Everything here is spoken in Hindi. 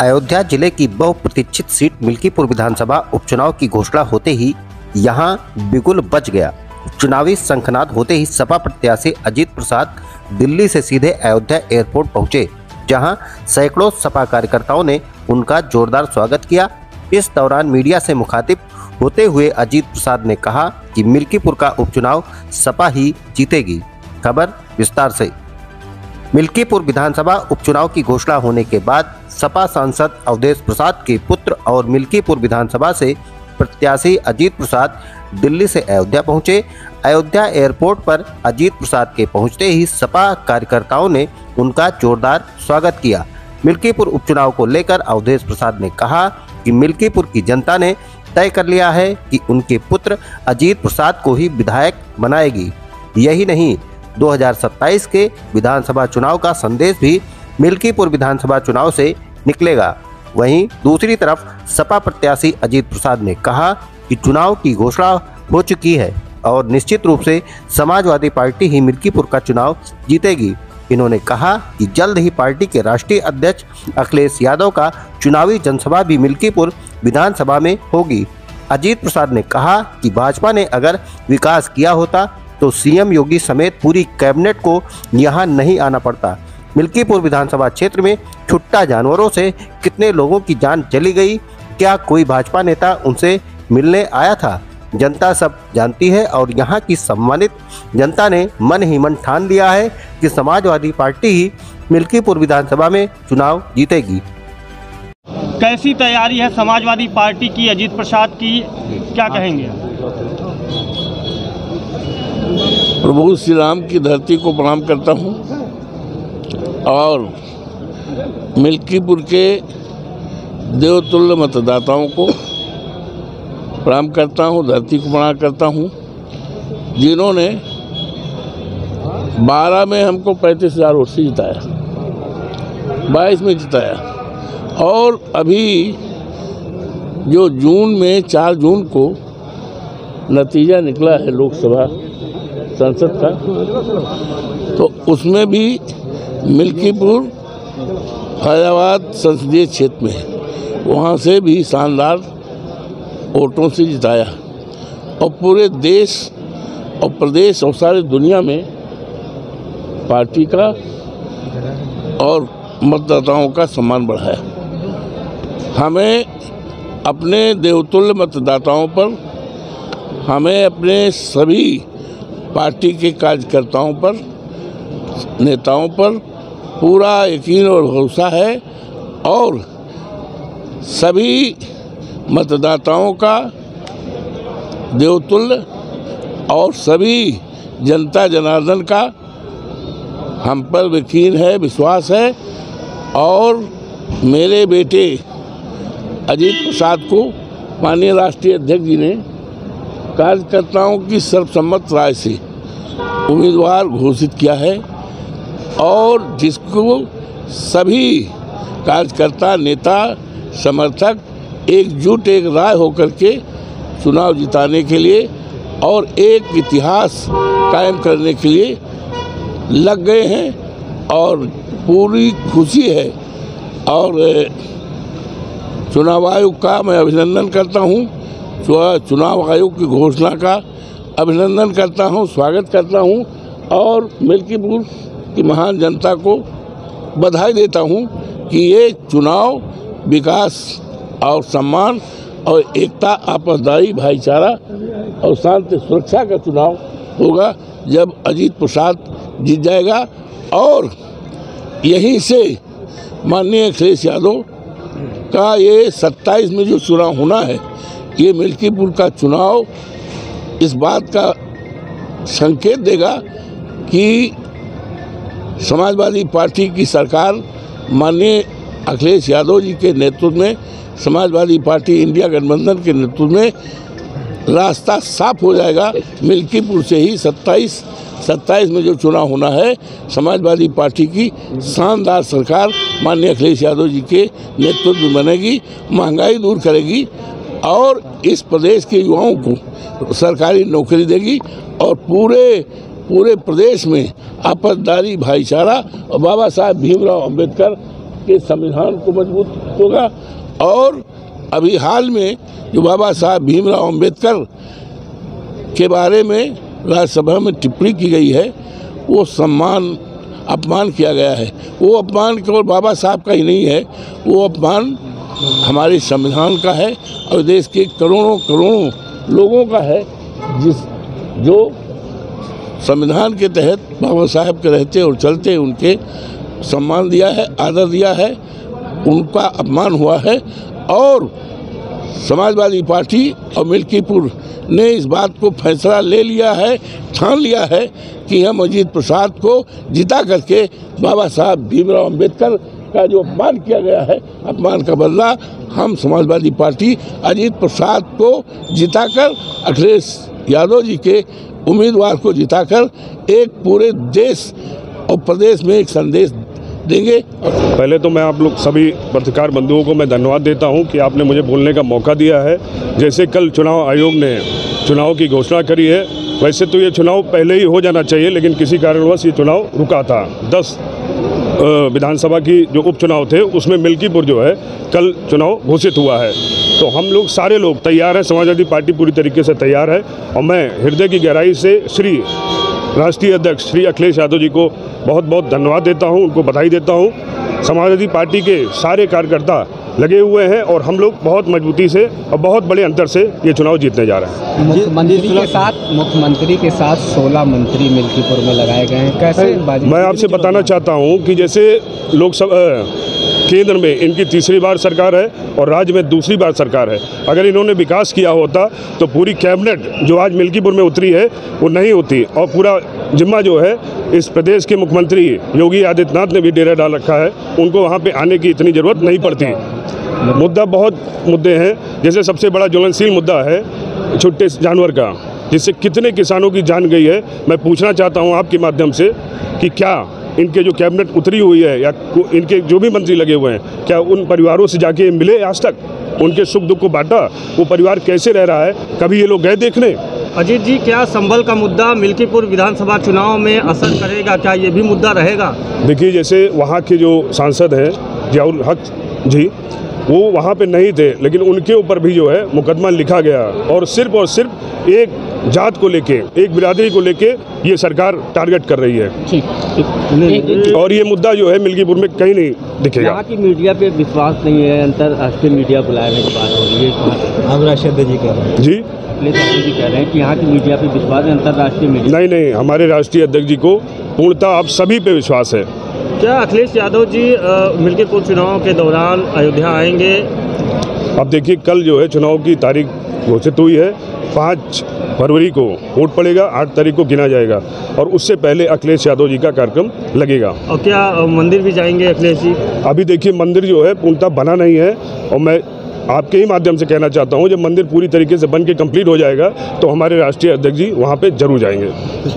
अयोध्या जिले की बहुप्रतीक्षित सीट मिल्कीपुर विधानसभा उपचुनाव की घोषणा होते ही यहां बिगुल बज गया। चुनावी शंखनाद होते ही सपा प्रत्याशी अजीत प्रसाद दिल्ली से सीधे अयोध्या एयरपोर्ट पहुंचे, जहां सैकड़ों सपा कार्यकर्ताओं ने उनका जोरदार स्वागत किया। इस दौरान मीडिया से मुखातिब होते हुए अजीत प्रसाद ने कहा कि मिल्कीपुर का उपचुनाव सपा ही जीतेगी। खबर विस्तार से। मिल्कीपुर विधानसभा उपचुनाव की घोषणा होने के बाद सपा सांसद अवधेश प्रसाद के पुत्र और मिल्कीपुर विधानसभा से प्रत्याशी अजीत प्रसाद दिल्ली से अयोध्या पहुंचे। अयोध्या एयरपोर्ट पर अजीत प्रसाद के पहुंचते ही सपा कार्यकर्ताओं ने उनका जोरदार स्वागत किया। मिल्कीपुर उपचुनाव को लेकर अवधेश प्रसाद ने कहा कि मिल्कीपुर की जनता ने तय कर लिया है कि उनके पुत्र अजीत प्रसाद को ही विधायक बनाएगी। यही नहीं, 2027 के विधानसभा चुनाव का संदेश भी मिल्कीपुर विधानसभा चुनाव से निकलेगा। वहीं दूसरी तरफ सपा प्रत्याशी अजीत प्रसाद ने कहा कि चुनाव की घोषणा हो चुकी है और निश्चित रूप से समाजवादी पार्टी ही मिल्कीपुर का चुनाव जीतेगी। इन्होंने कहा कि जल्द ही पार्टी के राष्ट्रीय अध्यक्ष अखिलेश यादव का चुनावी जनसभा भी मिल्कीपुर विधानसभा में होगी। अजीत प्रसाद ने कहा कि भाजपा ने अगर विकास किया होता तो सीएम योगी समेत पूरी कैबिनेट को यहां नहीं आना पड़ता। मिल्कीपुर विधानसभा क्षेत्र में छुट्टा जानवरों से कितने लोगों की जान चली गई, क्या कोई भाजपा नेता उनसे मिलने आया था? जनता सब जानती है और यहां की सम्मानित जनता ने मन ही मन ठान लिया है कि समाजवादी पार्टी ही मिल्कीपुर विधानसभा में चुनाव जीतेगी। कैसी तैयारी है समाजवादी पार्टी की, अजीत प्रसाद की, क्या कहेंगे? प्रभु श्री राम की धरती को प्रणाम करता हूं और मिल्कीपुर के देवतुल्य मतदाताओं को प्रणाम करता हूं, धरती को प्रणाम करता हूं, जिन्होंने 12 में हमको 35,000 वोट से जिताया, 22 में जिताया और अभी जो जून में 4 जून को नतीजा निकला है लोकसभा संसद का, तो उसमें भी मिल्कीपुर फैजाबाद संसदीय क्षेत्र में वहाँ से भी शानदार वोटों से जिताया और पूरे देश और प्रदेश और सारी दुनिया में पार्टी का और मतदाताओं का सम्मान बढ़ाया। हमें अपने देवतुल्य मतदाताओं पर, हमें अपने सभी पार्टी के कार्यकर्ताओं पर, नेताओं पर पूरा यकीन और भरोसा है और सभी मतदाताओं का देवतुल्य और सभी जनता जनार्दन का हम पर यकीन है, विश्वास है और मेरे बेटे अजीत प्रसाद को माननीय राष्ट्रीय अध्यक्ष जी ने कार्यकर्ताओं की सर्वसम्मत राय से उम्मीदवार घोषित किया है और जिसको सभी कार्यकर्ता, नेता, समर्थक एकजुट एक राय होकर के चुनाव जिताने के लिए और एक इतिहास कायम करने के लिए लग गए हैं और पूरी खुशी है। और चुनाव आयोग का मैं अभिनंदन करता हूं, चुनाव आयोग की घोषणा का अभिनंदन करता हूं, स्वागत करता हूं और मिल्कीपुर की महान जनता को बधाई देता हूं कि ये चुनाव विकास और सम्मान और एकता, आपसदारी, भाईचारा और शांति सुरक्षा का चुनाव होगा जब अजीत प्रसाद जीत जाएगा। और यहीं से माननीय अखिलेश यादव का ये 27 में जो चुनाव होना है, ये मिल्कीपुर का चुनाव इस बात का संकेत देगा कि समाजवादी पार्टी की सरकार माननीय अखिलेश यादव जी के नेतृत्व में, समाजवादी पार्टी इंडिया गठबंधन के नेतृत्व में रास्ता साफ हो जाएगा। मिल्कीपुर से ही 27 में जो चुनाव होना है, समाजवादी पार्टी की शानदार सरकार माननीय अखिलेश यादव जी के नेतृत्व में बनेगी, महंगाई दूर करेगी और इस प्रदेश के युवाओं को सरकारी नौकरी देगी और पूरे प्रदेश में आपसदारी, भाईचारा और बाबा साहब भीमराव अंबेडकर के संविधान को मजबूत होगा। और अभी हाल में जो बाबा साहब भीमराव अंबेडकर के बारे में राज्यसभा में टिप्पणी की गई है, वो अपमान किया गया है। वो अपमान केवल बाबा साहब का ही नहीं है, वो अपमान हमारे संविधान का है और देश के करोड़ों करोड़ों लोगों का है, जो संविधान के तहत बाबा साहब के रहते और चलते उनके सम्मान दिया है, आदर दिया है, उनका अपमान हुआ है। और समाजवादी पार्टी और मिल्कीपुर ने इस बात को फैसला ले लिया है, ठान लिया है कि हम अजीत प्रसाद को जिता करके बाबा साहब भीमराव अंबेडकर का जो अपमान किया गया है, अपमान का बदला हम समाजवादी पार्टी अजीत प्रसाद को जिताकर, अखिलेश यादव जी के उम्मीदवार को जिताकर एक पूरे देश और प्रदेश में एक संदेश देंगे। पहले तो मैं आप लोग सभी पत्रकार बंधुओं को मैं धन्यवाद देता हूं कि आपने मुझे बोलने का मौका दिया है। जैसे कल चुनाव आयोग ने चुनाव की घोषणा करी है, वैसे तो ये चुनाव पहले ही हो जाना चाहिए, लेकिन किसी कारणवश ये चुनाव रुका था। 10 विधानसभा की जो उपचुनाव थे उसमें मिल्कीपुर जो है कल चुनाव घोषित हुआ है। तो हम लोग सारे लोग तैयार हैं, समाजवादी पार्टी पूरी तरीके से तैयार है। और मैं हृदय की गहराई से श्री राष्ट्रीय अध्यक्ष श्री अखिलेश यादव जी को बहुत बहुत धन्यवाद देता हूं, उनको बधाई देता हूं। समाजवादी पार्टी के सारे कार्यकर्ता लगे हुए हैं और हम लोग बहुत मजबूती से और बहुत बड़े अंतर से ये चुनाव जीतने जा रहे हैं। मुख्यमंत्री के साथ 16 मंत्री मिल्कीपुर में लगाए गए हैं, कैसे? मैं आपसे बताना चाहता हूं कि जैसे लोकसभा केंद्र में इनकी तीसरी बार सरकार है और राज्य में दूसरी बार सरकार है। अगर इन्होंने विकास किया होता तो पूरी कैबिनेट जो आज मिल्कीपुर में उतरी है वो नहीं होती, और पूरा जिम्मा जो है इस प्रदेश के मुख्यमंत्री योगी आदित्यनाथ ने भी डेरा डाल रखा है, उनको वहाँ पे आने की इतनी ज़रूरत नहीं पड़ती। बहुत मुद्दे हैं, जैसे सबसे बड़ा ज्वलनशील मुद्दा है छोटे जानवर का, जिससे कितने किसानों की जान गई है। मैं पूछना चाहता हूँ आपके माध्यम से कि क्या इनके जो कैबिनेट उतरी हुई है या इनके जो भी मंत्री लगे हुए हैं, क्या उन परिवारों से जाके मिले आज तक, उनके सुख दुख को बांटा? वो परिवार कैसे रह रहा है, कभी ये लोग गए देखने? अजीत जी, क्या संभल का मुद्दा मिल्कीपुर विधानसभा चुनाव में असर करेगा? क्या ये भी मुद्दा रहेगा? देखिए, जैसे वहाँ के जो सांसद हैं जियाउल हक जी, वो वहाँ पे नहीं थे, लेकिन उनके ऊपर भी जो है मुकदमा लिखा गया और सिर्फ एक जात को लेके, एक बिरादरी को लेके ये सरकार टारगेट कर रही है। और ये मुद्दा जो है मिल्कीपुर में कहीं नहीं दिखेगा। यहाँ की मीडिया पे विश्वास नहीं है, अंतर्राष्ट्रीय मीडिया बुलाने की बात हो रही है, हम राष्ट्रीय जी कह रहे हैं जी जी कह रहे हैं कि यहाँ की मीडिया पे विश्वास है, अंतर्राष्ट्रीय मीडिया नहीं, हमारे राष्ट्रीय अध्यक्ष जी को पूर्णतः आप सभी पे विश्वास है। क्या अखिलेश यादव जी मिल्कीपुर चुनाव के दौरान अयोध्या आएंगे? अब देखिए, कल जो है चुनाव की तारीख घोषित हुई है, 5 फरवरी को वोट पड़ेगा, 8 तारीख को गिना जाएगा और उससे पहले अखिलेश यादव जी का कार्यक्रम लगेगा। और क्या मंदिर भी जाएंगे अखिलेश जी? अभी देखिए, मंदिर जो है पूर्णतः बना नहीं है और मैं आपके ही माध्यम से कहना चाहता हूं, जब मंदिर पूरी तरीके से बन के कंप्लीट हो जाएगा तो हमारे राष्ट्रीय अध्यक्ष जी वहां पे जरूर जाएंगे।